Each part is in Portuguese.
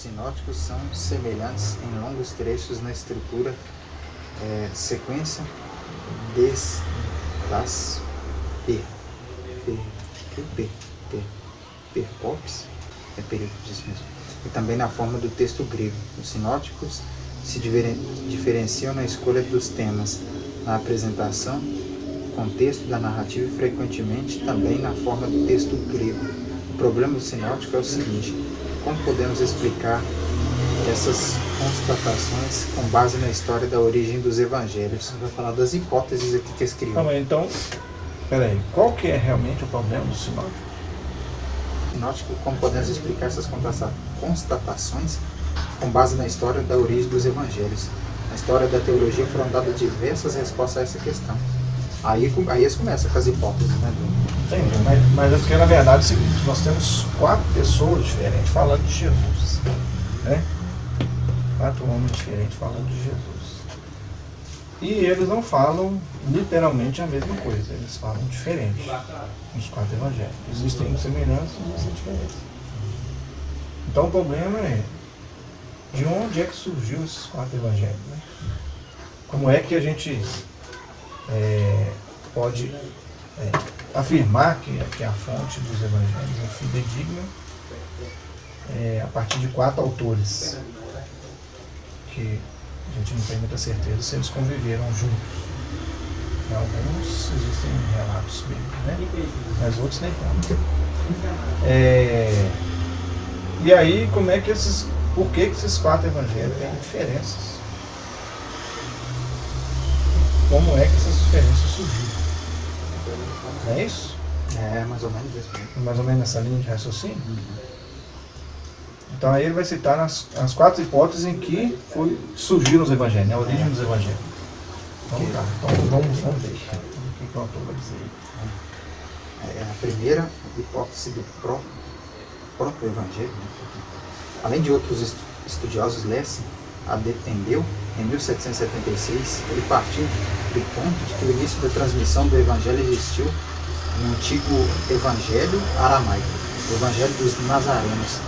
sinóticos são semelhantes em longos trechos na estrutura, sequência das percopes, períodos mesmo, e também na forma do texto grego. Os sinóticos se diferenciam na escolha dos temas, na apresentação, contexto da narrativa e frequentemente também na forma do texto grego. O problema do sinótico é o seguinte: como podemos explicar essas constatações com base na história da origem dos evangelhos? Vai falar das hipóteses aqui que escreveu. Calma aí, então, peraí, qual que é realmente o problema do sinótico? Sinótico, como podemos explicar essas constatações com base na história da origem dos evangelhos? Na história da teologia foram dadas diversas respostas a essa questão. Aí eles começam com as hipóteses, né? Entendi, mas é porque na verdade é o seguinte: nós temos 4 pessoas diferentes falando de Jesus, né? 4 homens diferentes falando de Jesus. E eles não falam literalmente a mesma coisa, eles falam diferente nos 4 evangelhos. Existem semelhanças e existem diferenças. Então o problema é de onde é que surgiu esses 4 evangelhos, né? Como é que a gente pode afirmar que a fonte dos evangelhos é fidedigna a partir de 4 autores que a gente não tem muita certeza se eles conviveram juntos. Em alguns existem relatos bíblicos, né? Mas outros nem tanto. E aí, por que esses 4 evangelhos têm diferenças? Como é que essas diferenças surgiram? Não é isso? É mais ou menos isso. Mais ou menos nessa linha de raciocínio? Então aí ele vai citar as 4 hipóteses em que surgiram os evangelhos, né? A origem dos evangelhos. Então vamos ver o que o autor vai dizer aí. A primeira hipótese do próprio evangelho, né? Além de outros estudiosos, Lessing a defendeu em 1776. Ele partiu do ponto de que o início da transmissão do evangelho existiu no antigo evangelho aramaico, o evangelho dos nazarenos.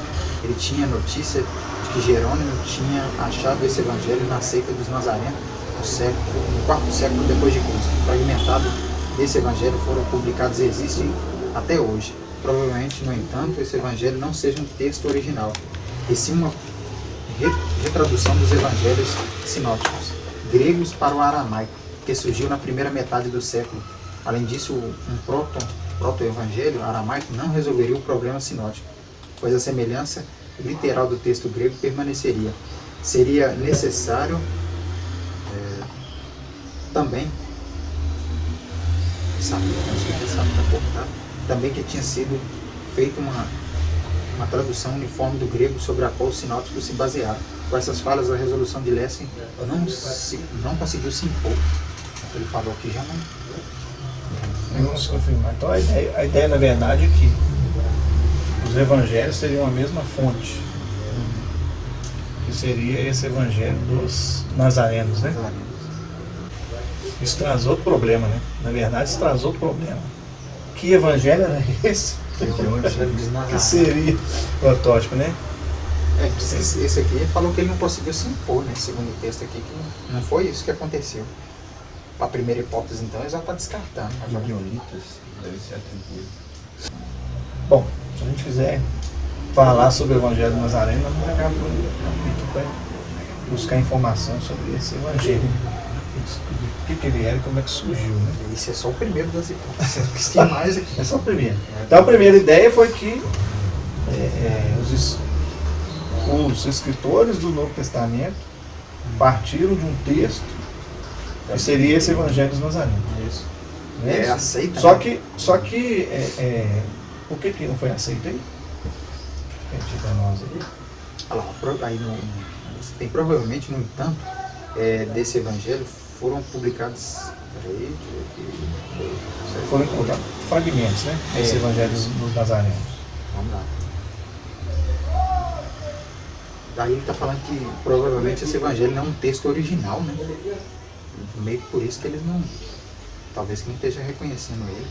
Ele tinha notícia de que Jerônimo tinha achado esse evangelho na seita dos nazarenos no 4º século depois de Cristo. Fragmentado desse evangelho foram publicados e existem até hoje. Provavelmente, no entanto, esse evangelho não seja um texto original, e sim uma retradução dos evangelhos sinóticos gregos para o aramaico, que surgiu na primeira metade do século. Além disso, um proto-evangelho aramaico não resolveria o problema sinótico, pois a semelhança literal do texto grego permaneceria. Seria necessário também que tinha sido feita uma tradução uniforme do grego sobre a qual os sinóticos se basearam. Com essas falhas, a resolução de Lessing não conseguiu se impor. Ele falou que já não se confirmar. Então a ideia na verdade é que os evangelhos seriam a mesma fonte, que seria esse evangelho dos nazarenos, né? Isso traz outro problema, né? Na verdade, isso traz outro problema. Que evangelho era esse? Que seria o protótipo, né? Esse aqui falou que ele não conseguiu se impor, né? Segundo o texto aqui, que não foi isso que aconteceu. A primeira hipótese, então, ele já está descartando. Gibeonitas deve ser atribuído. Bom, se a gente quiser falar sobre o Evangelho do Nazareno, nós vamos pegar por capítulo para buscar informação sobre esse Evangelho. O que ele era e como é que surgiu, né? Esse é só o primeiro das hipóteses. Tem mais aqui. É só o primeiro. Então a primeira ideia foi que os escritores do Novo Testamento partiram de um texto que seria esse Evangelho dos Nazarenos. Isso. É aceita. Só que por que não foi aceito aí? Repete para nós aí. Olha lá, aí tem provavelmente, no entanto, desse Evangelho foram publicados. Foram encontrados fragmentos, né? Desse Evangelho dos Nazarenos. Vamos lá. Daí ele está falando que provavelmente esse evangelho não é um texto original, né? Meio que por isso que eles não... Talvez que não esteja reconhecendo ele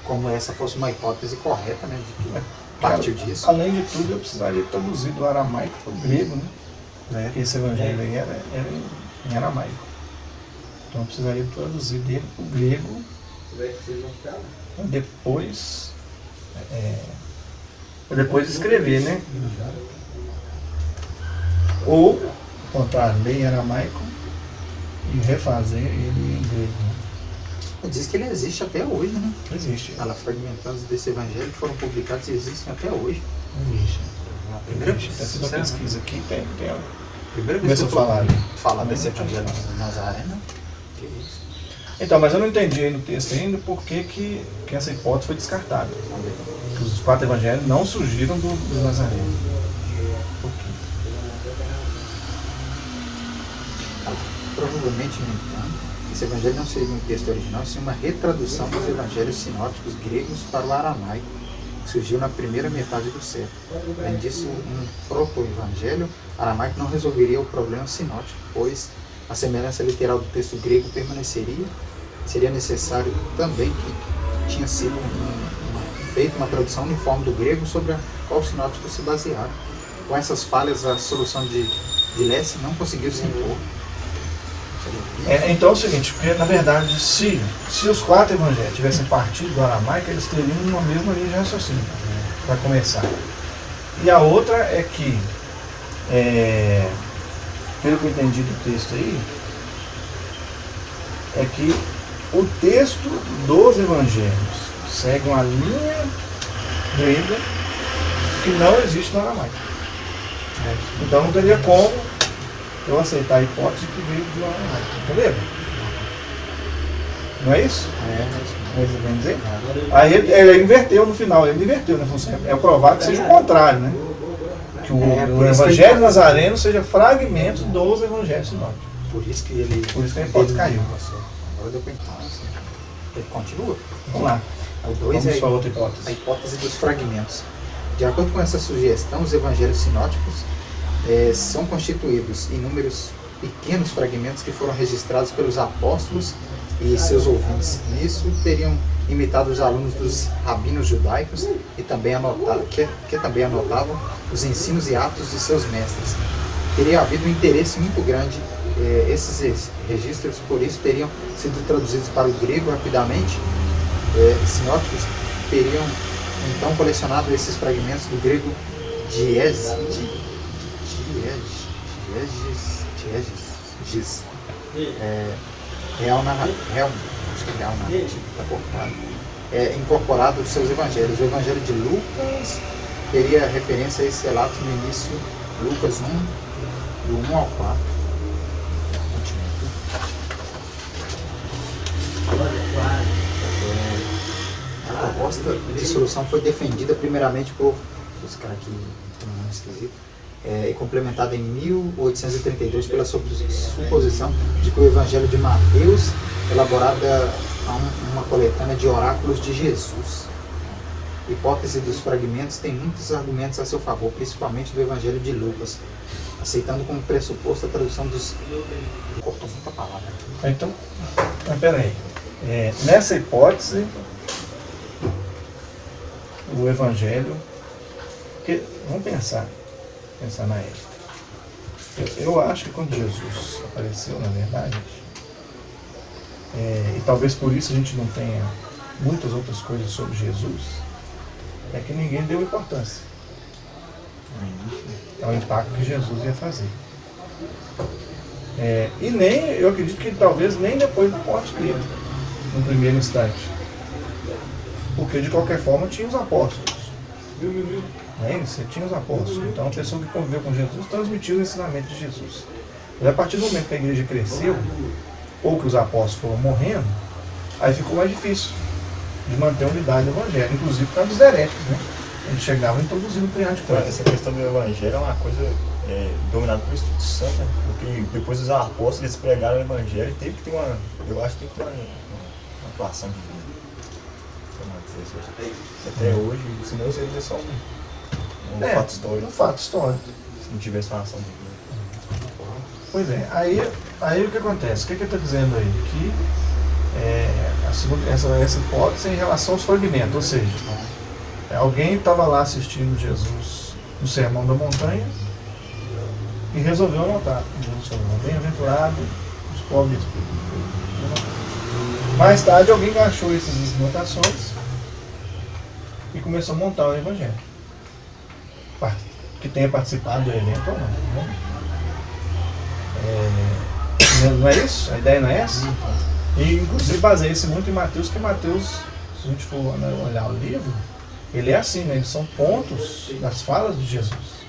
como essa fosse uma hipótese correta, né? De que partiu disso. Além de tudo, eu precisaria traduzir do aramaico para o grego, né? Porque esse evangelho aí era em aramaico. Então eu precisaria traduzir dele para o grego para depois escrever, né? Ou contar ler em aramaico e refazer ele em grego. Né? Diz que ele existe até hoje, né? Existe. Ela fragmentados desse evangelho foram publicados e existem até hoje. Existe. Primeira Está sendo uma pesquisa aqui, tem primeira vez que eu falar desse Né? evangelho de Nazaré, né? Que isso? Então, mas eu não entendi aí no texto ainda por que essa hipótese foi descartada. Vamos ver. Que os 4 evangelhos não surgiram do Nazareno. Por quê? Provavelmente, no entanto, esse evangelho não seria um texto original, sim uma retradução dos evangelhos sinóticos gregos para o aramaico, que surgiu na primeira metade do século. Além disso, um proto-evangelho aramaico não resolveria o problema sinótico, pois a semelhança literal do texto grego permaneceria. Seria necessário também que tinha sido feita uma tradução uniforme do grego sobre a qual os sinóticos se basearam. Com essas falhas, a solução de Lessing não conseguiu se impor. Então é o seguinte, porque na verdade, se os 4 evangelhos tivessem partido do aramaico, eles teriam uma mesma linha de raciocínio, para começar. E a outra é que, pelo que eu entendi do texto aí, é que o texto dos evangelhos segue uma linha grega que não existe no aramaico. Então não teria como eu aceitar a hipótese que veio do aramaico. Entendeu? Não é isso? É isso que vem dizer? Aí ele inverteu no final, ele inverteu, né? É provável que seja o contrário, né? Que o evangelho nazareno seja fragmento dos evangelhos sinóticos. Por isso que a hipótese caiu. Agora deu para entender. Ele continua? Vamos lá. O 2 é para outra hipótese. A hipótese dos fragmentos. De acordo com essa sugestão, os evangelhos sinóticos são constituídos em inúmeros pequenos fragmentos que foram registrados pelos apóstolos e seus ouvintes. Nisso teriam imitado os alunos dos rabinos judaicos e também que também anotavam os ensinos e atos de seus mestres. Teria havido um interesse muito grande. Esses registros, por isso, teriam sido traduzidos para o grego rapidamente. Sinóticos teriam então colecionado esses fragmentos do grego dieges, real narrativo, está cortado, incorporado aos seus evangelhos. O evangelho de Lucas teria referência a esses relatos no início, Lucas 1, do 1 ao 4. A proposta de solução foi defendida primeiramente por os caras que tem um nome esquisito, e complementada em 1832 pela suposição de que o Evangelho de Mateus elaborada uma coletânea de oráculos de Jesus. A hipótese dos fragmentos tem muitos argumentos a seu favor, principalmente do Evangelho de Lucas, aceitando como pressuposto a tradução dos... Cortou muita palavra. Então, mas peraí. Nessa hipótese, o Evangelho... Porque, vamos pensar na época. Eu acho que quando Jesus apareceu, na verdade, e talvez por isso a gente não tenha muitas outras coisas sobre Jesus, é que ninguém deu importância ao impacto que Jesus ia fazer. E nem, eu acredito que talvez nem depois da morte dele, no primeiro instante. Porque de qualquer forma tinha os apóstolos. Você tinha os apóstolos. Então a pessoa que conviveu com Jesus transmitiu o ensinamento de Jesus. Mas a partir do momento que a igreja cresceu, ou que os apóstolos foram morrendo, aí ficou mais difícil de manter a unidade do evangelho, inclusive por causa dos heréticos, né? Eles chegavam introduzindo o punhado de coisa. Essa questão do evangelho é uma coisa dominada pelo Espírito Santo, né? Porque depois os apóstolos eles pregaram o evangelho e teve que ter eu acho que tem que ter uma atuação divina. Até hoje, senão seria só um fato histórico. Um fato histórico. Se não tivesse uma ação divina. Pois é, aí o que acontece? O que ele está dizendo aí? Que essa hipótese é em relação aos fragmentos, ou seja, Alguém estava lá assistindo Jesus no Sermão da Montanha e resolveu anotar. Jesus falou, bem-aventurado os pobres de espírito. Mais tarde alguém achou essas anotações e começou a montar o Evangelho. Que tenha participado do evento ou não. Né? Não é isso? A ideia não é essa? E inclusive baseia-se muito em Mateus, que Mateus, se a gente for olhar o livro, ele é assim, né? Eles são pontos das falas de Jesus.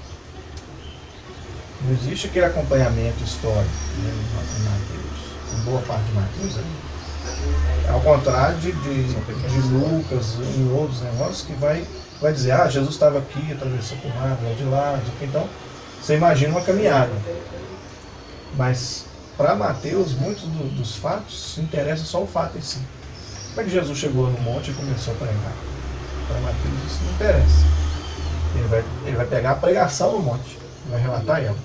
Não existe aquele acompanhamento histórico, né, em Mateus, em boa parte de Mateus. Ao contrário de Lucas e outros negócios que vai dizer, Jesus estava aqui, atravessou por lá de lá, então você imagina uma caminhada. Mas para Mateus, muitos dos fatos se interessam só o fato em si. Como é que Jesus chegou no monte e começou a pregar? Para Mateus isso não interessa. Ele vai pegar a pregação no monte, vai relatar ela.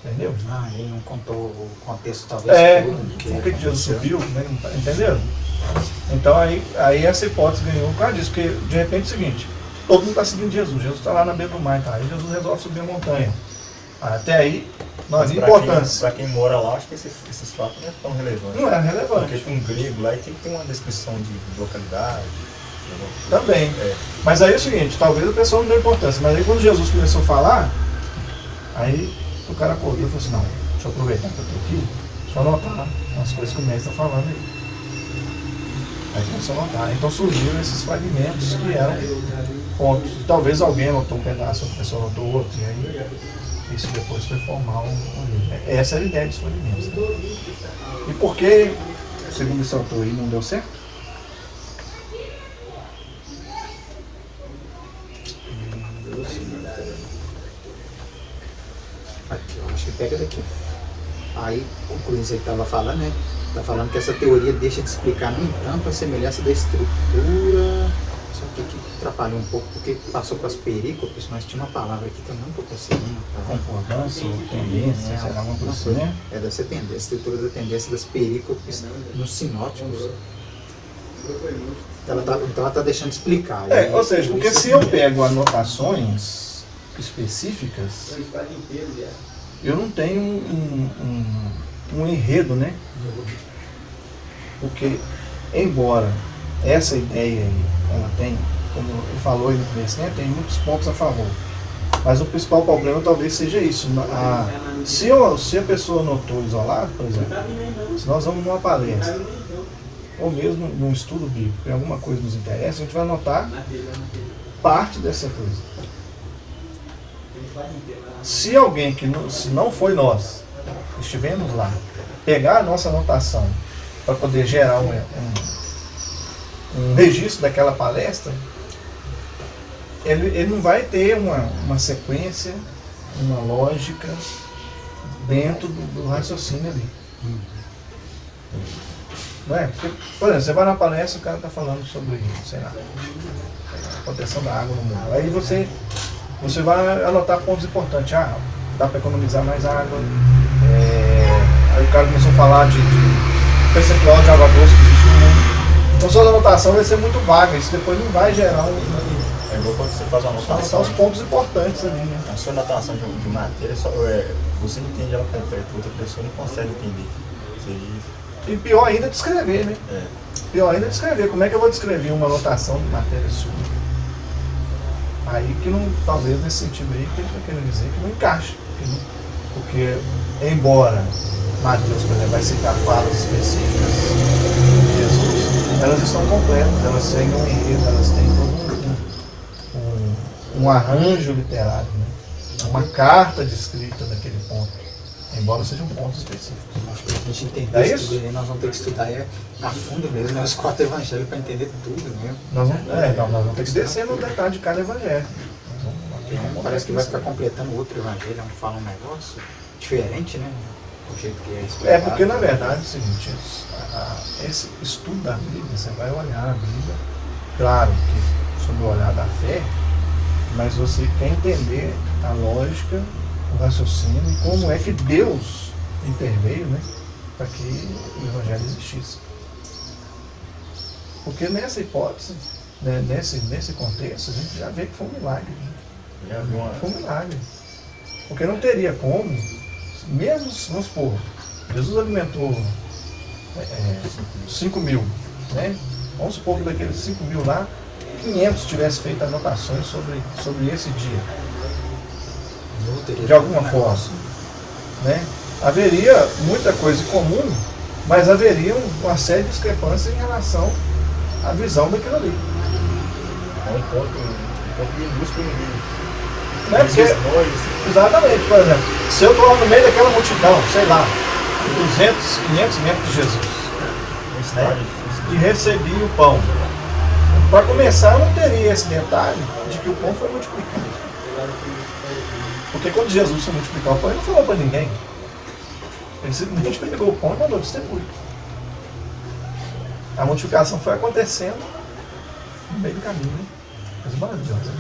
Entendeu? Ele não contou o contexto talvez todo. Por que Jesus subiu? Entendeu? Então aí essa hipótese ganhou por causa disso, porque de repente é o seguinte, todo mundo está seguindo Jesus, Jesus está lá na beira do mar, tá? Aí Jesus resolve subir a montanha. Até aí, não havia importância. Para quem mora lá, acho que esses fatos não é tão relevantes. Não é relevante. Porque com um grego lá tem que ter uma descrição de localidade. Também. Mas aí é o seguinte, talvez a pessoa não dê importância, mas aí quando Jesus começou a falar, aí o cara acordou e falou assim, não, deixa eu aproveitar que eu estou aqui, deixa eu anotar as coisas que o mestre está falando aí. Aí começou a anotar. Então surgiram esses fragmentos que eram pontos. E talvez alguém anotou um pedaço, outra pessoa anotou outro, e aí isso depois foi formar um livro. Essa era a ideia dos fragmentos. Né? E por que, segundo esse autor aí, não deu certo? Aqui, eu acho que pega daqui. Aí, concluindo isso aí que estava falando, né? Está falando que essa teoria deixa de explicar, no entanto, a semelhança da estrutura. Só que aqui atrapalhou um pouco, porque passou para as perícopes, mas tinha uma palavra aqui que eu não estou conseguindo. Concordância, tendência, sei lá, alguma coisa assim, né? É dessa tendência, a estrutura da tendência das perícopes nos sinóticos. Então ela está deixando de explicar. Ou seja, porque se eu pego anotações específicas, eu não tenho um enredo, né? Porque, embora essa ideia aí, ela tem, como ele falou aí no começo, né? Tem muitos pontos a favor. Mas o principal problema talvez seja isso. Se a pessoa anotou isolado, por exemplo, se nós vamos numa palestra, ou mesmo num estudo bíblico, e alguma coisa nos interessa, a gente vai anotar parte dessa coisa. Se alguém se não foi nós, estivemos lá, pegar a nossa anotação para poder gerar um registro daquela palestra, ele não vai ter uma sequência, uma lógica dentro do raciocínio ali. Não é? Porque, por exemplo, você vai na palestra, o cara está falando sobre, sei lá, a proteção da água no mundo. Aí você vai anotar pontos importantes. Dá para economizar mais água. Aí o cara começou a falar de percentual de água doce que existe no mundo. Então sua anotação vai ser muito vaga, isso depois não vai gerar É igual quando você faz uma anotação. São os pontos importantes ali, né? A sua anotação de matéria, você entende ela completa, outra pessoa não consegue entender. E pior ainda de escrever, né? Pior ainda de escrever. Como é que eu vou descrever uma anotação de matéria sua? Aí que não, talvez nesse sentido aí, que ele está querendo dizer que não encaixa. Porque embora Mateus, por exemplo, vai citar falas específicas de Jesus, elas estão completas, elas seguem um enredo, elas têm todo um arranjo literário, né? Uma carta descrita daquele ponto, embora sejam pontos específicos. Acho que a gente entender É isso tudo aí, nós vamos ter que estudar a fundo mesmo, né? Os 4 evangelhos para entender tudo mesmo. Nós vamos ter que descer no detalhe de cada evangelho. Parece que vai ficar completando outro evangelho, onde fala um negócio diferente, né? Do jeito que é explicado. Porque na verdade é o seguinte, esse estudo da Bíblia, você vai olhar a Bíblia, claro que sob o olhar da fé, mas você quer entender a lógica, o raciocínio e como é que Deus interveio, né, para que o evangelho existisse. Porque nessa hipótese, né, nesse contexto, a gente já vê que foi um milagre. Já viu uma... Foi um milagre. Porque não teria como, mesmo, vamos supor, Jesus alimentou 5 mil, né? Vamos supor que daqueles 5 mil lá, 500 tivesse feito anotações sobre esse dia. De alguma forma. Né? Haveria muita coisa em comum, mas haveria uma série de discrepâncias em relação à visão daquilo ali. É um ponto minúsculo no meio. Né? Porque, exatamente, por exemplo, se eu estou lá no meio daquela multidão, sei lá, 200, 500 metros de Jesus, né? E recebi o pão. Para começar, eu não teria esse detalhe de que o pão foi multiplicado. Porque quando Jesus foi multiplicar o pão, ele não falou para ninguém. Ele simplesmente pegou o pão e mandou distribuir. A multiplicação foi acontecendo no meio do caminho, né? Coisa maravilhosa, né?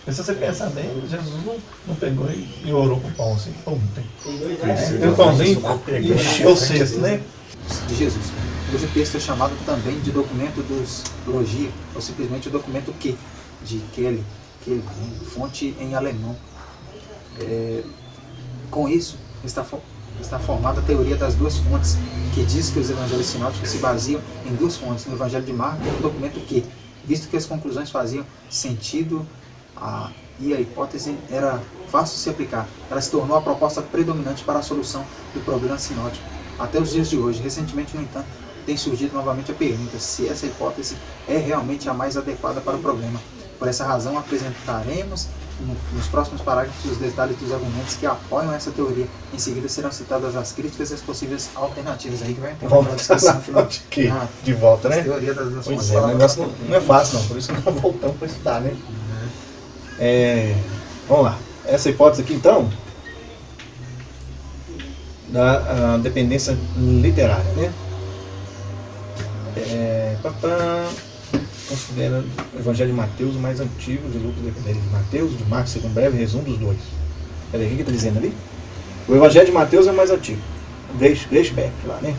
Mas se você pensar bem, Jesus não pegou e orou com o pão assim, pum, tem o pãozinho e encheu o cesto, né? De Jesus. Hoje o texto é chamado também de documento dos logia, ou simplesmente o documento que, de Kelly, fonte em alemão. Com isso, está formada a teoria das duas fontes, que diz que os evangelhos sinóticos se baseiam em duas fontes, no Evangelho de Marcos e no documento que, visto que as conclusões faziam sentido e a hipótese era fácil de se aplicar, ela se tornou a proposta predominante para a solução do problema sinótico. Até os dias de hoje, recentemente, no entanto, tem surgido novamente a pergunta se essa hipótese é realmente a mais adequada para o problema. Por essa razão, apresentaremos nos próximos parágrafos os detalhes dos argumentos que apoiam essa teoria. Em seguida serão citadas as críticas e as possíveis alternativas. Aí que vai entrar uma discussão final de volta, né? Teoria das duas pois é, o negócio não é fácil não, por isso que nós voltamos para estudar, né? Vamos lá. Essa hipótese aqui então da dependência literária, né? Considera o Evangelho de Mateus o mais antigo, de Lucas dependente de Mateus, de Marcos, segundo um breve resumo dos dois. Peraí, o que está dizendo ali? O Evangelho de Mateus é o mais antigo. Gleichbeck lá, né?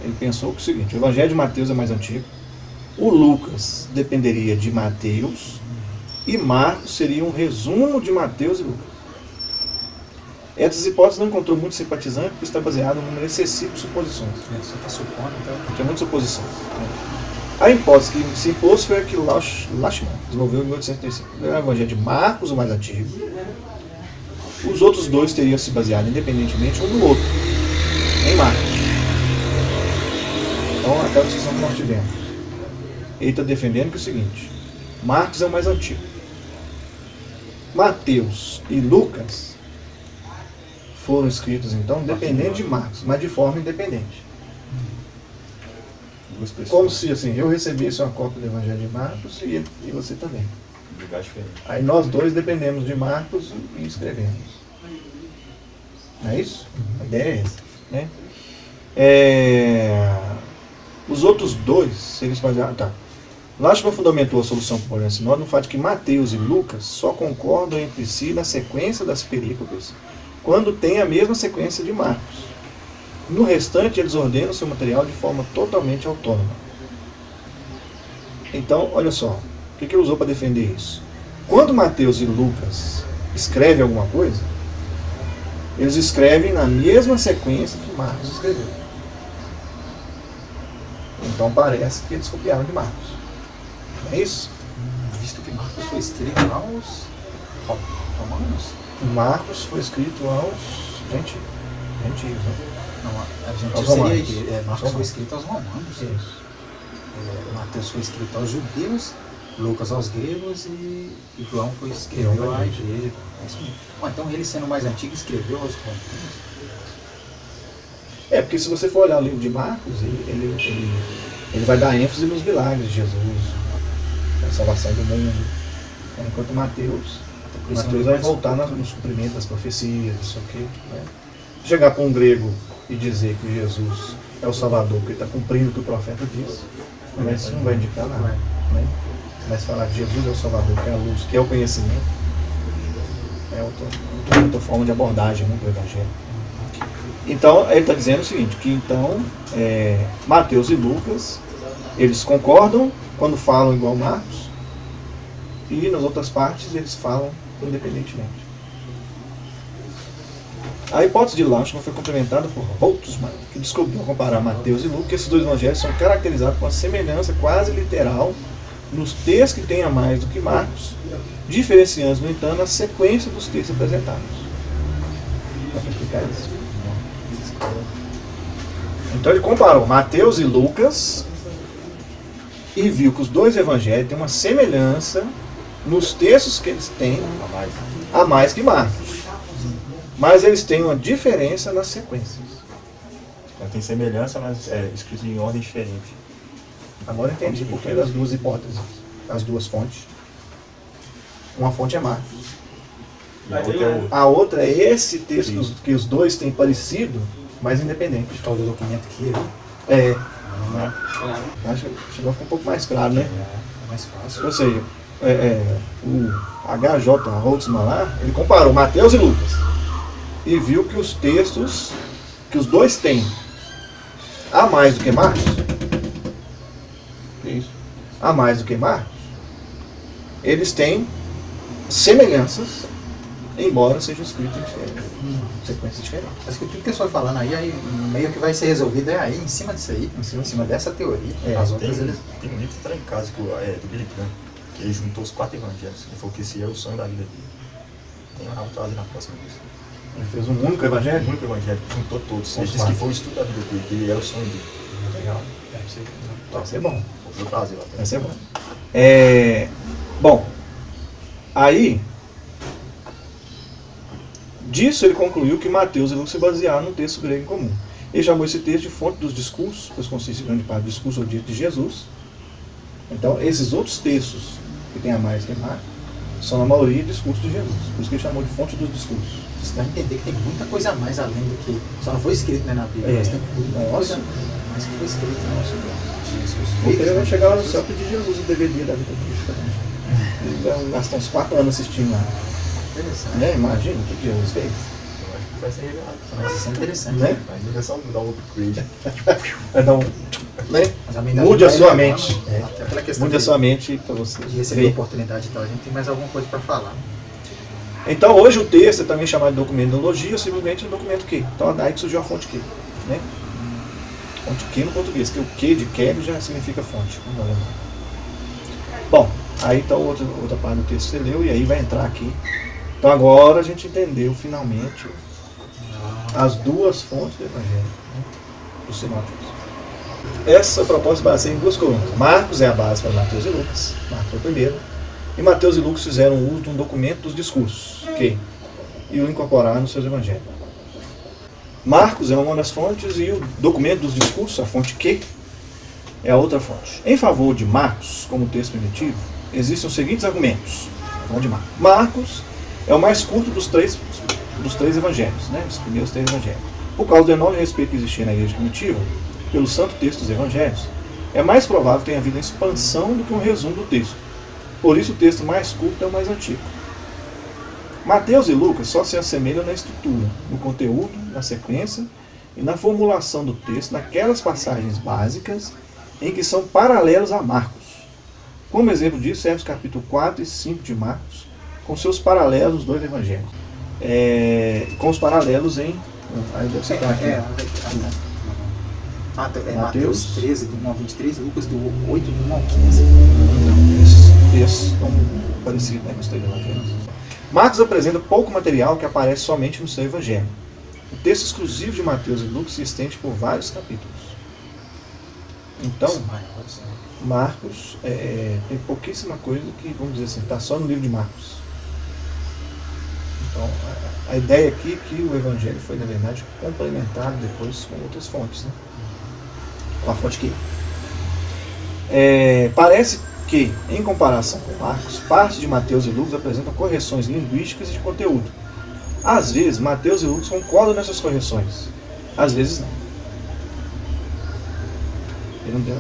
Ele pensou que o seguinte: o Evangelho de Mateus é mais antigo, o Lucas dependeria de Mateus e Marcos seria um resumo de Mateus e Lucas. Essas hipóteses não encontrou muito simpatizante porque está baseado num número excessivo de suposições. Você está supondo, então? Tinha muita suposição. A hipótese que se impôs foi a que Lachmann desenvolveu em 1835. O Evangelho de Marcos, o mais antigo. Os outros dois teriam se baseado independentemente um do outro, em Marcos. Então, aquela discussão que nós tivemos. Ele está defendendo que é o seguinte: Marcos é o mais antigo. Mateus e Lucas foram escritos, então, dependendo de Marcos, mas de forma independente. Como se, assim, eu recebesse uma cópia do Evangelho de Marcos e você também. Aí nós dois dependemos de Marcos e escrevemos. Não é isso? A ideia é essa, né? Os outros dois, eles basearam... Tá. Lachmann fundamentou a solução para o problema sinótico no fato de que Mateus e Lucas só concordam entre si na sequência das perícopes quando tem a mesma sequência de Marcos. No restante, eles ordenam seu material de forma totalmente autônoma. Então, olha só, o que ele usou para defender isso? Quando Mateus e Lucas escrevem alguma coisa, eles escrevem na mesma sequência que Marcos escreveu. Então parece que eles copiaram de Marcos. Não é isso? Visto que Marcos foi escrito aos romanos? Marcos foi escrito aos gentios, né? Não, a gente seria Marcos foi escrito aos romanos. Isso. Mateus foi escrito aos judeus, Lucas aos gregos e João foi escreveu à igreja. Então ele, sendo mais antigo, escreveu aos romanos. Porque se você for olhar o livro de Marcos, ele vai dar ênfase nos milagres de Jesus, na salvação do mundo. Enquanto Mateus vai voltar no suprimento das profecias, isso aqui, né? Chegar para um grego e dizer que Jesus é o Salvador, porque ele está cumprindo o que o profeta disse, mas isso não vai indicar nada, né? Mas falar que Jesus é o Salvador, que é a luz, que é o conhecimento, é outra forma de abordagem, né, do Evangelho. Então, ele está dizendo o seguinte, que então Mateus e Lucas, eles concordam quando falam igual Marcos, e nas outras partes eles falam independentemente. A hipótese de Lachmann foi complementada por Holtzmann, que descobriu, ao comparar Mateus e Lucas, que esses dois evangelhos são caracterizados por uma semelhança quase literal nos textos que têm a mais do que Marcos, diferenciando, no entanto, a sequência dos textos apresentados. Para explicar isso. Então ele comparou Mateus e Lucas e viu que os dois evangelhos têm uma semelhança nos textos que eles têm a mais que Marcos. Mas eles têm uma diferença nas sequências. Tem semelhança, mas é escrito em ordem diferente. Agora entendi por que das duas hipóteses, as duas fontes. Uma fonte é Marcos. E a outra é o... A outra é esse texto que os dois têm parecido, mas independente. Está o documento aqui, né? É, Claro. acho que chegou a ficar um pouco mais claro, né? É mais fácil. Ou seja, o HJ Holtzmann lá, ele comparou Mateus e Lucas e viu que os textos que os dois têm a mais do que Marcos, a mais do que Marcos, eles têm semelhanças, embora sejam escritos em sequências diferentes. Acho que tudo que eu estou falando aí meio que vai ser resolvido é aí, em cima disso aí, em cima dessa teoria. As outras eles... Tem um livro que está lá em casa, do Billy Graham, que ele juntou os 4 evangelhos. Ele falou que esse é o sonho da vida dele. Tem uma trazer na próxima vez. Ele fez um único evangelho? O único evangelho, juntou todos. Ele Os disse que quatro. foi o estudo da vida dele, que ele é o sonho dele. Legal. Vai ser bom. Vou trazer lá. Vai ser bom. Bom, aí, disso ele concluiu que Mateus e Lucas se basearam no texto grego em comum. Ele chamou esse texto de fonte dos discursos, pois consiste em grande parte do discurso ou dito de Jesus. Então, esses outros textos que tem a mais que Marcos, são na maioria discursos de Jesus. Por isso que ele chamou de fonte dos discursos. Você vai entender que tem muita coisa a mais além do que... Só não foi escrito, né, na Bíblia, mas tem muita coisa a mais que foi escrito, né? Jesus Porque fez, eu vou né? chegar lá no céu e pedir Jesus o DVD da vida crística. Vão gastar uns 4 anos assistindo lá. Interessante. Né? Imagina o que Jesus fez. Eu acho que vai ser revelado. Mas isso é interessante. Né? Mas é só dar um upgrade. Vai dar um... Né? Mas ainda Mude a vai sua levando, mente. até aquela questão Mude a sua mente para você de receber ver. oportunidade e tal. A gente tem mais alguma coisa para falar. Então, hoje o texto é também chamado de documento de analogia, ou simplesmente um documento Q. Então, daí que surgiu a fonte Q. Né? Fonte Q no português, que o Q de Kelly já significa fonte. Bom, aí está outra parte do texto que você leu, e aí vai entrar aqui. Então, agora a gente entendeu finalmente as duas fontes do Evangelho, né? Dos sinóticos. Essa proposta baseia em duas colunas. Marcos é a base para Mateus e Lucas. Marcos é o primeiro. E Mateus e Lucas fizeram uso de um documento dos discursos, Q, e o incorporaram nos seus evangelhos. Marcos é uma das fontes e o documento dos discursos, a fonte Q, é a outra fonte. Em favor de Marcos, como texto primitivo, existem os seguintes argumentos. De Marcos. Marcos é o mais curto dos três evangelhos, né? Os primeiros 3 evangelhos. Por causa do enorme respeito que existia na igreja primitiva, pelo santo texto dos evangelhos, é mais provável que tenha havido uma expansão do que um resumo do texto. Por isso o texto mais curto é o mais antigo. Mateus e Lucas só se assemelham na estrutura, no conteúdo, na sequência e na formulação do texto, naquelas passagens básicas em que são paralelos a Marcos. Como exemplo disso, serve os capítulos 4 e 5 de Marcos, com seus paralelos nos 2 evangelhos. Com os paralelos em... Aí deve ser Mateus 13, do 1 ao 23, Lucas do 8, do 1 ao 15. Esses textos estão parecidos, né, com os 3 evangelhos. Marcos apresenta pouco material que aparece somente no seu evangelho. O texto exclusivo de Mateus e Lucas se estende por vários capítulos. Então, Marcos tem pouquíssima coisa que, vamos dizer assim, está só no livro de Marcos. Então, a ideia aqui é que o evangelho foi, na verdade, complementado depois com outras fontes, né? Com a fonte que parece que, em comparação com Marcos, parte de Mateus e Lucas apresentam correções linguísticas e de conteúdo. Às vezes, Mateus e Lucas concordam nessas correções, às vezes não.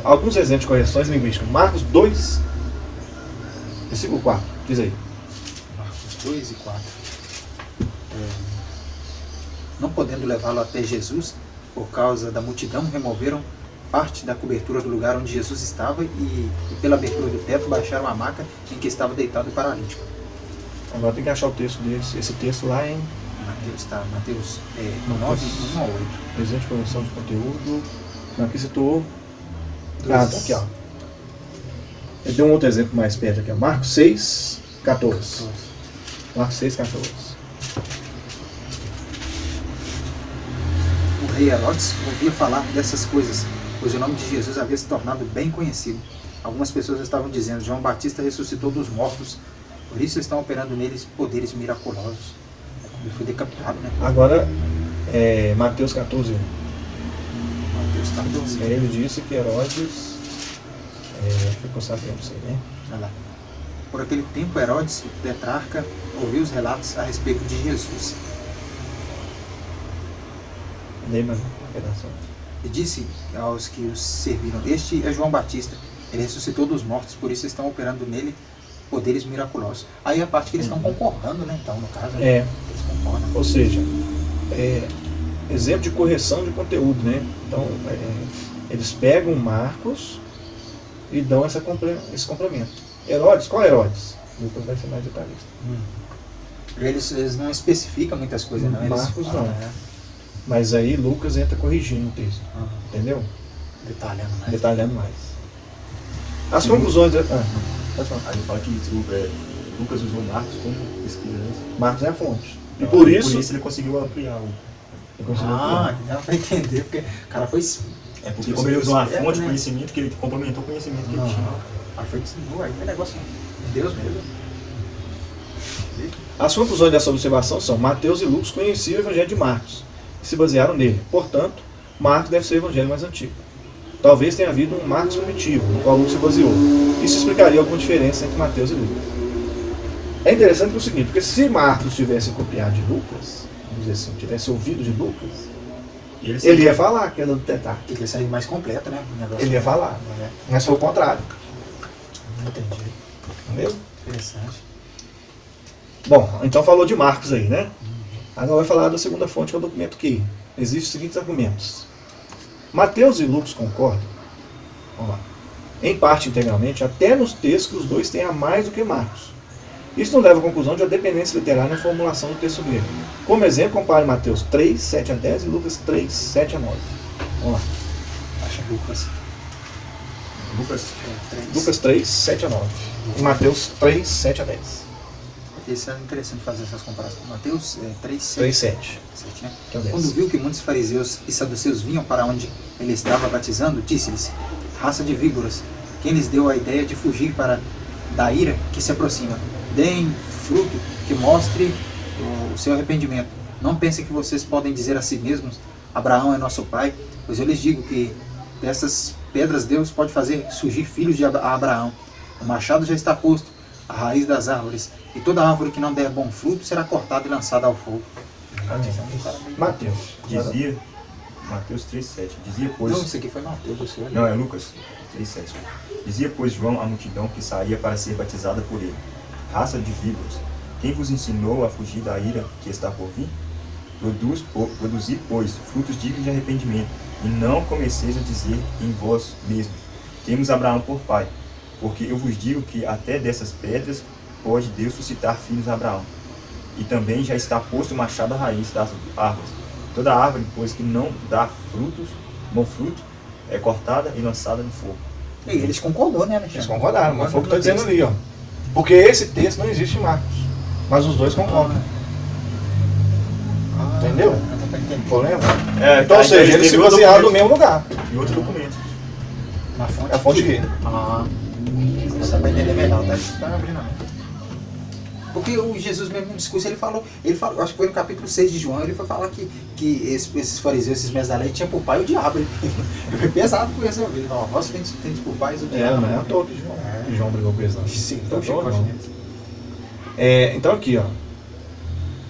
Alguns exemplos de correções linguísticas. Marcos 2, versículo 4, diz aí. Marcos 2 e 4. Não podendo levá-lo até Jesus, por causa da multidão, removeram parte da cobertura do lugar onde Jesus estava e pela abertura do teto baixaram a maca em que estava deitado o paralítico. Agora tem que achar o texto deles. Esse texto lá em Mateus 9, 1 a 8. Exemplo de correção de conteúdo. Aqui citou. Ah, tá aqui, ó. Ele deu um outro exemplo mais perto aqui, ó. Marcos 6, 14. Marcos 6, 14. O rei Herodes ouvia falar dessas coisas, pois o nome de Jesus havia se tornado bem conhecido. Algumas pessoas estavam dizendo: João Batista ressuscitou dos mortos, por isso estão operando neles poderes miraculosos. Ele foi decapitado, né? Agora, Mateus 14. Mateus 14. Ele disse que Herodes. Ficou sabendo isso aí, né? Olha lá. Por aquele tempo, Herodes, o tetrarca, ouviu os relatos a respeito de Jesus. Lê mais um pedaço. E disse aos que os serviram: Este é João Batista, ele ressuscitou dos mortos, por isso estão operando nele poderes miraculosos. Aí a parte que eles estão concordando, né? Então, no caso, eles concordam. Ou seja, exemplo de correção de conteúdo, né? Então, eles pegam Marcos e dão esse complemento. Herodes, qual Herodes? Lucas vai ser mais detalhista. Eles não especificam muitas coisas, não. Eles Marcos falam, não. Mas aí Lucas entra corrigindo o texto. Entendeu? Detalhando mais. As conclusões. Pode falar. Aí ele fala que Lucas usou Marcos como pesquisa. Marcos é a fonte. E por isso ele conseguiu ampliar o. Dá pra entender, porque o cara foi. Porque como ele usou uma fonte de conhecimento, que ele complementou o conhecimento que ele tinha. Aí foi aí é negócio de Deus mesmo. As conclusões dessa observação são: Mateus e Lucas conheciam o evangelho de Marcos e se basearam nele. Portanto, Marcos deve ser o evangelho mais antigo. Talvez tenha havido um Marcos primitivo, no qual Lucas se baseou. Isso explicaria alguma diferença entre Mateus e Lucas. É interessante que é o seguinte, porque se Marcos tivesse copiado de Lucas, vamos dizer assim, tivesse ouvido de Lucas, ele ia falar que era do tetrarca. Ele ia sair mais completo, né? Ele ia falar, mas foi o contrário. Entendi. Entendeu? Interessante. Bom, então falou de Marcos aí, né? Agora vai falar da segunda fonte, que é o documento que existem os seguintes argumentos. Mateus e Lucas concordam, vamos lá, em parte integralmente, até nos textos que os dois têm a mais do que Marcos. Isso não leva à conclusão de uma dependência literária na formulação do texto grego. Como exemplo, compare Mateus 3, 7 a 10 e Lucas 3, 7 a 9. Vamos lá. Acha Lucas. Lucas 3, 7 a 9. E Mateus 3, 7 a 10. Isso é interessante fazer essas comparações. Mateus 3, 7. 3, 7. Né? Então, Quando viu que muitos fariseus e saduceus vinham para onde ele estava batizando, disse-lhes: raça de víboras, quem lhes deu a ideia de fugir da ira que se aproxima? Deem fruto que mostre o seu arrependimento. Não pensem que vocês podem dizer a si mesmos: Abraão é nosso pai, pois eu lhes digo que dessas pedras Deus pode fazer surgir filhos de Abraão. O machado já está posto à raiz das árvores, e toda árvore que não der bom fruto será cortada e lançada ao fogo. Mateus. Dizia, Mateus 3,7. Dizia, pois. Não, isso aqui foi Mateus, do senhor. Não, é Lucas 3,7. Dizia, pois, João à multidão que saía para ser batizada por ele: raça de víboras, quem vos ensinou a fugir da ira que está por vir? Produzi, pois, frutos dignos de arrependimento, e não comeceis a dizer em vós mesmos: temos Abraão por pai. Porque eu vos digo que até dessas pedras pode Deus suscitar filhos a Abraão. E também já está posto o machado à raiz das árvores. Toda árvore, pois, que não dá bom fruto, é cortada e lançada no fogo. E eles concordou, né, Alexandre? Eles concordaram, mas foi o que está dizendo ali, ó. Porque esse texto não existe em Marcos, mas os dois concordam. Entendeu? Problema? Então, ou seja, eles se basearam no mesmo lugar. E outro documento. Na fonte? A fonte aqui. Só para entender melhor, tá abrindo a mente. Porque o Jesus mesmo no discurso, ele falou, acho que foi no capítulo 6 de João, ele foi falar que esses fariseus, esses mestres da lei, tinham por pai o diabo. Ele foi pesado com isso. Ele falou: vós tem por pai o diabo. Não é à toa que João brigou com eles, não. Sim, então aqui, ó.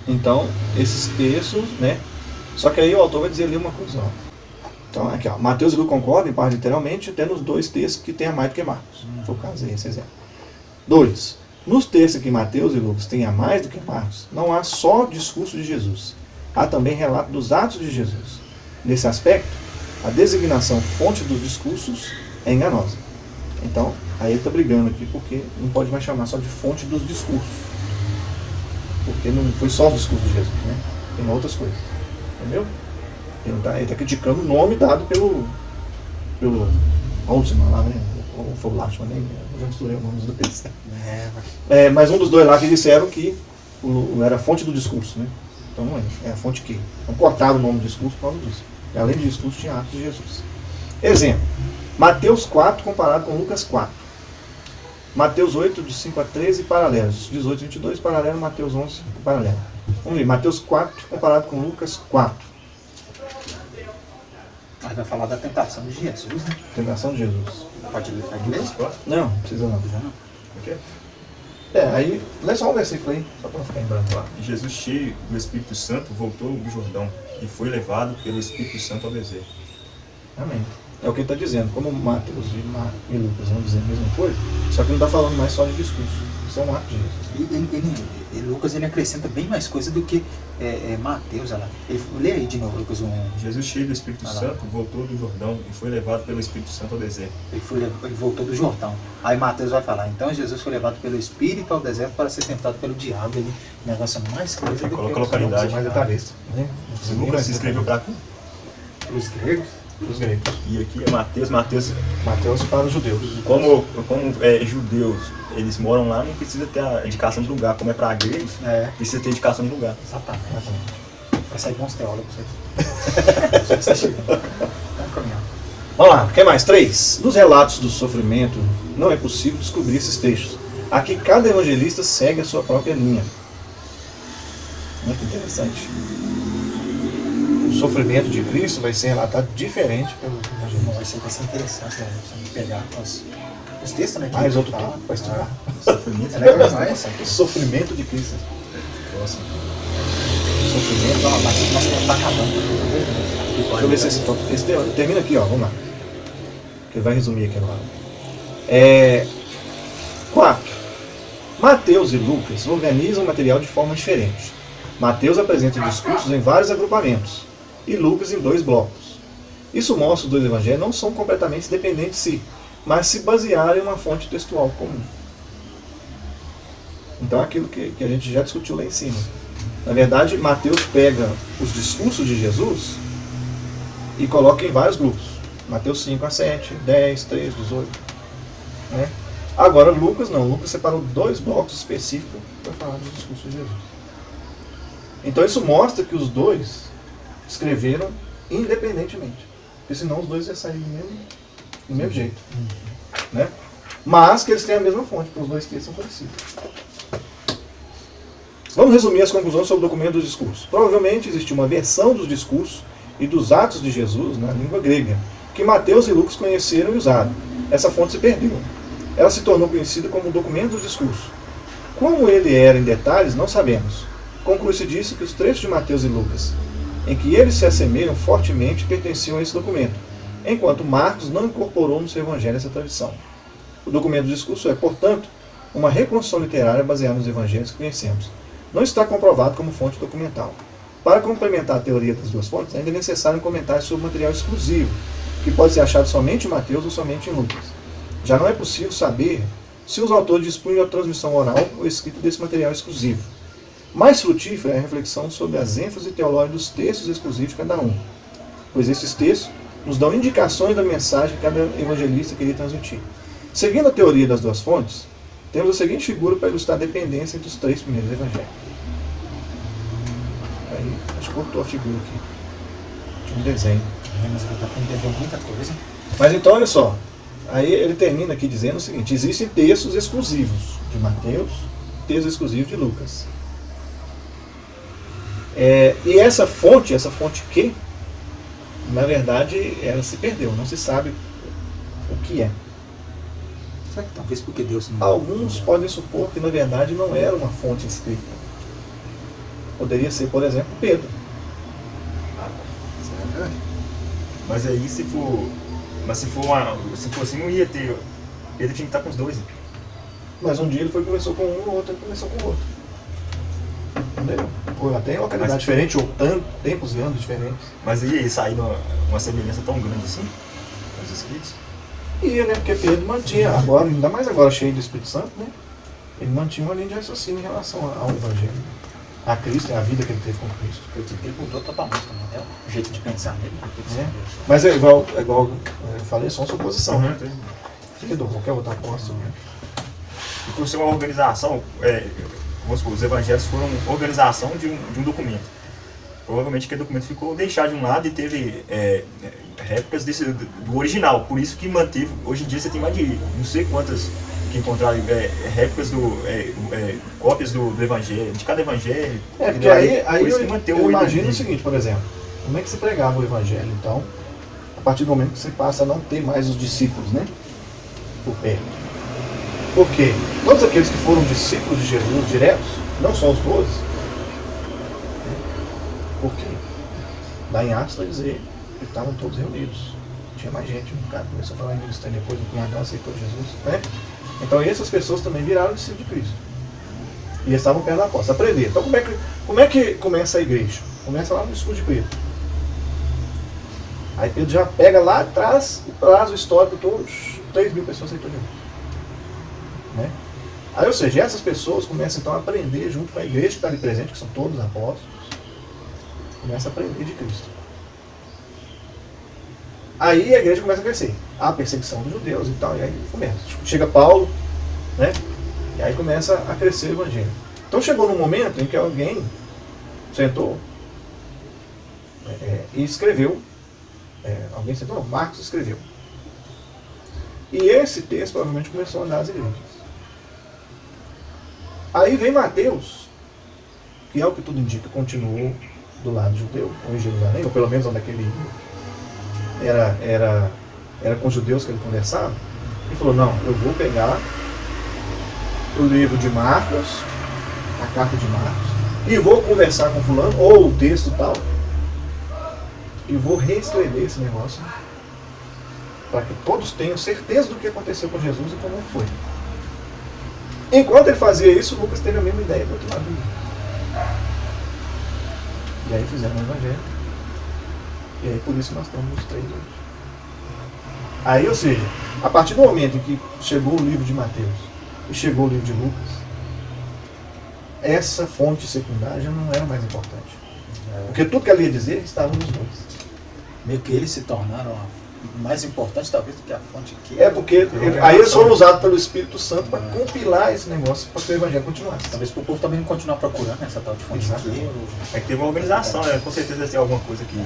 Então, esses textos, né? Só que aí o autor vai dizer ali uma coisa, ó. Então, aqui, ó. Mateus e Lucas concordam, em parte literalmente, até nos dois textos que tem a mais do que Marcos. Foi o caso aí, esse exemplo. 2. Nos textos que Mateus e Lucas têm a mais do que Marcos, não há só discurso de Jesus. Há também relato dos atos de Jesus. Nesse aspecto, a designação fonte dos discursos é enganosa. Então, aí ele está brigando aqui porque não pode mais chamar só de fonte dos discursos. Porque não foi só os discursos de Jesus, né? Tem outras coisas. Entendeu? Ele está criticando o nome dado pelo Holtzman lá, né? Ou foi o Lachman, nem eu já misturei os nomes do dois. Mas um dos dois lá que disseram que era a fonte do discurso, né? Então não é a fonte que. Então cortaram o nome do discurso por causa disso. E além do discurso tinha Atos de Jesus. Exemplo. Mateus 4 comparado com Lucas 4. Mateus 8, de 5 a 13, paralelos. 18 a 22, paralelo. Mateus 11, paralelo. Vamos ver. Mateus 4 comparado com Lucas 4. Aí vai falar da tentação de Jesus, né? Tentação de Jesus. Pode ler aqui mesmo? Não precisa não. Já não. Ok? Aí, lê só um versículo aí, só para não ficar em branco lá. E Jesus, cheio do Espírito Santo, voltou do Jordão e foi levado pelo Espírito Santo ao deserto. Amém. É o que ele está dizendo. Como Mateus e Lucas vão dizer a mesma coisa, só que não está falando mais só de discurso. Isso é um ato de Jesus. Lucas ele acrescenta bem mais coisa do que Mateus. Olha lá. Lê aí de novo, Lucas 1. Jesus, cheio do Espírito Santo, voltou do Jordão e foi levado pelo Espírito Santo ao deserto. Ele voltou do Jordão. Aí Mateus vai falar, então Jesus foi levado pelo Espírito ao deserto para ser tentado pelo diabo. Ele negócio mais coisa do que Coloca a localidade. mais detalhista. Né? Lucas se escreveu para quem? os gregos. Os gregos. E aqui é Mateus. Mateus para os judeus. Como judeus, eles moram lá, não precisa ter a indicação de lugar. Como é para gregos, precisa ter indicação de lugar. Exatamente. Vai sair bons teólogos aqui. Já está chegando. Vamos caminhar. Vamos lá, quer mais? 3. Nos relatos do sofrimento, não é possível descobrir esses textos. Aqui cada evangelista segue a sua própria linha. Muito interessante. O sofrimento de Cristo vai ser relatado diferente pelo evangelista. Vai ser interessante, né? Você pegar os textos, né? Mais outro tempo para estudar. Sofrimento. É legal demais. O sofrimento de Cristo. Próximo. O sofrimento. Não, mas nós temos que estar acabando. Deixa eu ver se esse termina aqui, ó. Vamos lá. Que ele vai resumir aqui agora. 4. Mateus e Lucas organizam o material de forma diferente. Mateus apresenta discursos em vários agrupamentos e Lucas em 2 blocos. Isso mostra que os dois evangelhos não são completamente dependentes de si, mas se basearam em uma fonte textual comum. Então é aquilo que a gente já discutiu lá em cima. Na verdade, Mateus pega os discursos de Jesus e coloca em vários grupos. Mateus 5 a 7, 10, 3, 18. Né? Agora Lucas não. Lucas separou 2 blocos específicos para falar dos discursos de Jesus. Então isso mostra que os dois escreveram independentemente. Porque senão os dois iam sair do mesmo jeito. Né? Mas que eles têm a mesma fonte, porque os dois textos são parecidos. Vamos resumir as conclusões sobre o documento dos discursos. Provavelmente existiu uma versão dos discursos e dos atos de Jesus na língua grega, que Mateus e Lucas conheceram e usaram. Essa fonte se perdeu. Ela se tornou conhecida como o documento dos discursos. Como ele era em detalhes, não sabemos. Conclui-se disso que os trechos de Mateus e Lucas, em que eles se assemelham fortemente, pertenciam a esse documento, enquanto Marcos não incorporou no seu evangelho essa tradição. O documento do discurso é, portanto, uma reconstrução literária baseada nos evangelhos que conhecemos. Não está comprovado como fonte documental. Para complementar a teoria das 2 fontes, ainda é necessário um comentário sobre material exclusivo, que pode ser achado somente em Mateus ou somente em Lucas. Já não é possível saber se os autores dispunham de transmissão oral ou escrita desse material exclusivo. Mais frutífera é a reflexão sobre as ênfases teológicas dos textos exclusivos de cada um, pois esses textos nos dão indicações da mensagem que cada evangelista queria transmitir. Seguindo a teoria das 2 fontes, temos a seguinte figura para ilustrar a dependência entre os 3 primeiros evangelhos. Aí, acho que cortou a figura aqui. Tinha um desenho. Mas vai dar para entender muita coisa. Mas então, olha só. Aí ele termina aqui dizendo o seguinte: existem textos exclusivos de Mateus, textos exclusivos de Lucas. E essa fonte Q, na verdade, ela se perdeu, não se sabe o que é. Será que talvez porque Deus não... Alguns podem supor que, na verdade, não era uma fonte escrita. Poderia ser, por exemplo, Pedro. Mas aí se for assim, não ia ter. Ele tinha que estar com os 2. Mas um dia ele conversou com um, no outro ele conversou com o outro. entendeu? Ou até em localidade diferente, ou tempos e anos diferentes. Mas ia isso aí uma semelhança tão grande assim? Os escritos? Ia, né? Porque Pedro mantinha, agora, ainda mais agora cheio do Espírito Santo, né? Ele mantinha uma linha de raciocínio em relação ao Evangelho. A Cristo, a vida que ele teve com Cristo. Eu tive que ele mudou totalmente também, até o jeito de pensar nele. Mas é igual eu falei, é só uma suposição, né? Uhum. Fica do qualquer outro apóstolo, né? E por ser uma organização, vamos supor, os evangelhos foram organização de um documento. Provavelmente aquele documento ficou deixado de um lado e teve réplicas do original. Por isso que manteve, hoje em dia você tem mais de não sei quantas que encontraram réplicas cópias do evangelho, de cada evangelho. Porque aí por isso que manteve eu o imagino o vivo. seguinte, por exemplo, como é que se pregava o Evangelho, então, a partir do momento que você passa a não ter mais os discípulos, né? Por perto. Por quê? Todos aqueles que foram discípulos de Jesus diretos, não só os 12, por quê? Lá em Atos vai dizer que estavam todos reunidos. Tinha mais gente, um cara começou a falar em inglês, depois o cunhadão aceitou Jesus, né? Então essas pessoas também viraram discípulos de Cristo. E eles estavam perto da costa, aprender. Então como é que começa a igreja? Começa lá no discurso de Pedro. Aí Pedro já pega lá atrás e traz o histórico todo, 3.000 pessoas aceitou Jesus. Né? Aí, ou seja, essas pessoas começam então a aprender junto com a igreja que está ali presente, que são todos apóstolos, começa a aprender de Cristo. Aí a igreja começa a crescer. Há perseguição dos judeus e tal, e aí começa. Chega Paulo, né? E aí começa a crescer o evangelho. Então chegou num momento em que alguém sentou e escreveu. Alguém sentou? Não, Marcos escreveu. E esse texto provavelmente começou a andar às igrejas. Aí vem Mateus, que é o que tudo indica, continuou do lado judeu, ou em Jerusalém, ou pelo menos onde aquele ia. Era com os judeus que ele conversava. E falou, não, eu vou pegar o livro de Marcos, a carta de Marcos, e vou conversar com fulano, ou o texto tal, e vou reescrever esse negócio, para que todos tenham certeza do que aconteceu com Jesus e como foi. Enquanto ele fazia isso, Lucas teve a mesma ideia do outro lado do livro. E aí fizeram o evangelho. E aí por isso nós estamos nos 3 hoje. Aí, ou seja, a partir do momento em que chegou o livro de Mateus e chegou o livro de Lucas, essa fonte secundária já não era mais importante. Porque tudo que ela ia dizer estava nos dois. Meio que eles se tornaram mais importantes talvez do que a fonte que Porque aí eles foram usados pelo Espírito Santo para compilar esse negócio para que o evangelho continuasse. talvez para o povo também não continuar procurando essa tal de fonte Exato. que É que teve uma organização, né? Com certeza deve ter alguma coisa que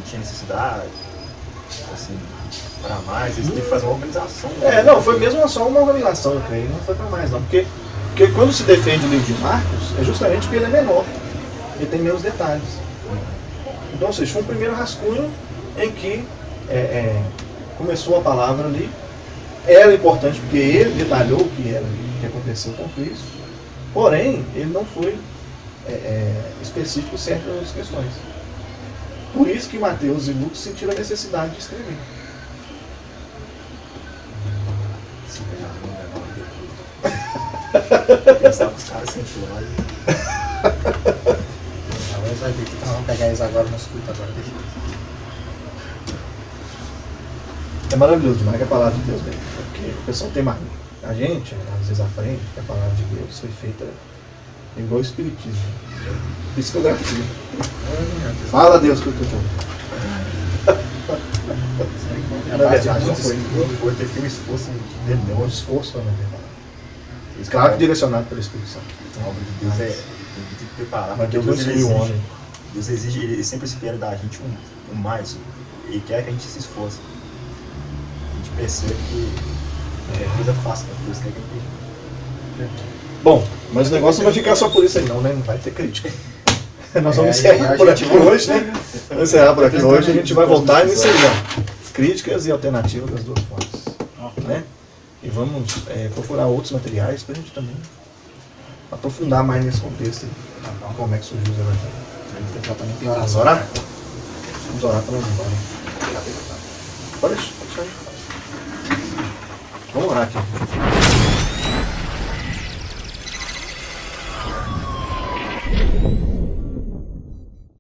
tinha necessidade, assim, para mais. Eles têm que fazer uma organização. Não, foi mesmo só uma organização, eu creio, não foi para mais não. Porque quando se defende o livro de Marcos, é justamente porque ele é menor, ele tem menos detalhes. Então, ou seja, foi um primeiro rascunho em que começou a palavra ali, era importante porque ele detalhou o que aconteceu com Cristo, porém, ele não foi específico em certas questões. Por isso que Mateus e Lucas sentiram a necessidade de escrever. Pensava que os caras sempre lá. Agora vai ver que nós vamos pegar eles agora nos cultos agora. É maravilhoso demais que a palavra de Deus vem. Porque o pessoal tem mais. A gente, às vezes, aprende que a palavra de Deus foi feita igual o Espiritismo. Psicografia. Fala Deus que eu estou te ouvindo. Na verdade, não foi. Foi ter que um esforço Deu um esforço para manter a palavra. Claro que direcionado pelo Espírito Santo. A obra de Deus tem que preparar. Mas porque Deus não instrui o homem. Deus exige, ele sempre espera da gente um mais. Ele quer que a gente se esforce. A gente percebe que é coisa fácil, né? Deus quer que a gente. Bom, mas o negócio não vai ficar só por isso aí não, né? Não vai ter crítica. Nós vamos e encerrar a por gente aqui hoje, né? Vamos encerrar por aqui hoje. A gente vai voltar nisso aí, ó. Críticas e alternativas das duas fontes. Né? E vamos procurar outros materiais para a gente também aprofundar mais nesse contexto aí. Como é que surgiu os evangelhos. Vamos orar? Vamos orar para nós ir embora. Pode deixar aí. Vamos orar aqui.